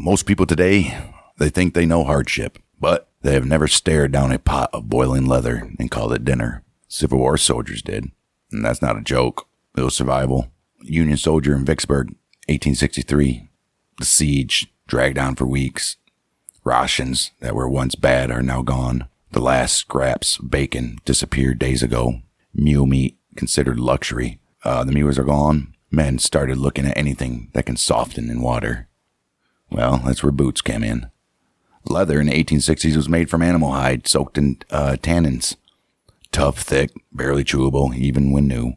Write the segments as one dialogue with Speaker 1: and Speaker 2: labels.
Speaker 1: Most people today, they think they know hardship, but they have never stared down a pot of boiling leather and called it dinner. Civil War soldiers did, and that's not a joke. It was survival. Union soldier in Vicksburg, 1863. The siege dragged on for weeks. Rations that were once bad are now gone. The last scraps of bacon disappeared days ago. Mule meat, considered luxury. The mules are gone. Men started looking at anything that can soften in water. Well, that's where boots came in. Leather in the 1860s was made from animal hide soaked in tannins. Tough, thick, barely chewable, even when new.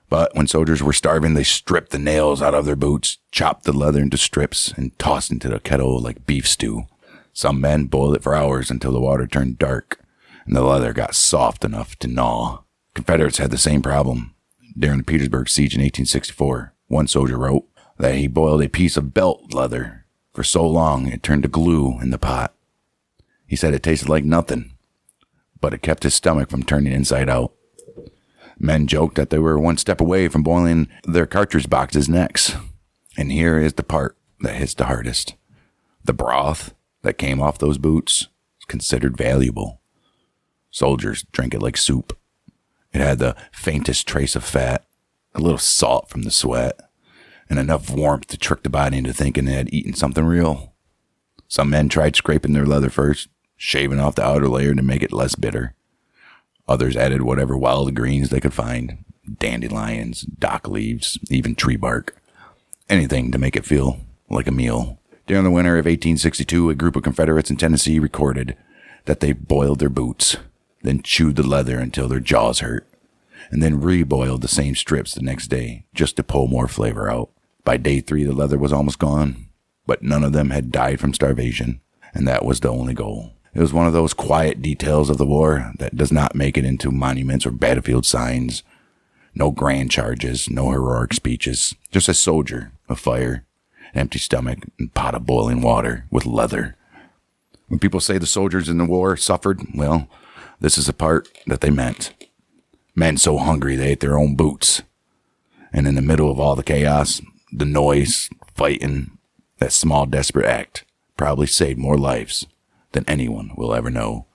Speaker 1: But when soldiers were starving, they stripped the nails out of their boots, chopped the leather into strips, and tossed into the kettle like beef stew. Some men boiled it for hours until the water turned dark, and the leather got soft enough to gnaw. Confederates had the same problem. During the Petersburg Siege in 1864, one soldier wrote that he boiled a piece of belt leather for so long it turned to glue in the pot. He said it tasted like nothing, but it kept his stomach from turning inside out. Men joked that they were one step away from boiling their cartridge boxes next. And here is the part that hits the hardest. The broth that came off those boots is considered valuable. Soldiers drank it like soup. It had the faintest trace of fat, a little salt from the sweat, and enough warmth to trick the body into thinking they had eaten something real. Some men tried scraping their leather first, shaving off the outer layer to make it less bitter. Others added whatever wild greens they could find, dandelions, dock leaves, even tree bark. Anything to make it feel like a meal. During the winter of 1862, a group of Confederates in Tennessee recorded that they boiled their boots, then chewed the leather until their jaws hurt, and then reboiled the same strips the next day just to pull more flavor out. By day 3, the leather was almost gone, but none of them had died from starvation, and that was the only goal. It was one of those quiet details of the war that does not make it into monuments or battlefield signs. No grand charges, no heroic speeches, just a soldier, a fire, an empty stomach, and a pot of boiling water with leather. When people say the soldiers in the war suffered, well, this is the part that they meant. Men so hungry they ate their own boots. And in the middle of all the chaos, the noise, fighting, that small desperate act probably saved more lives than anyone will ever know.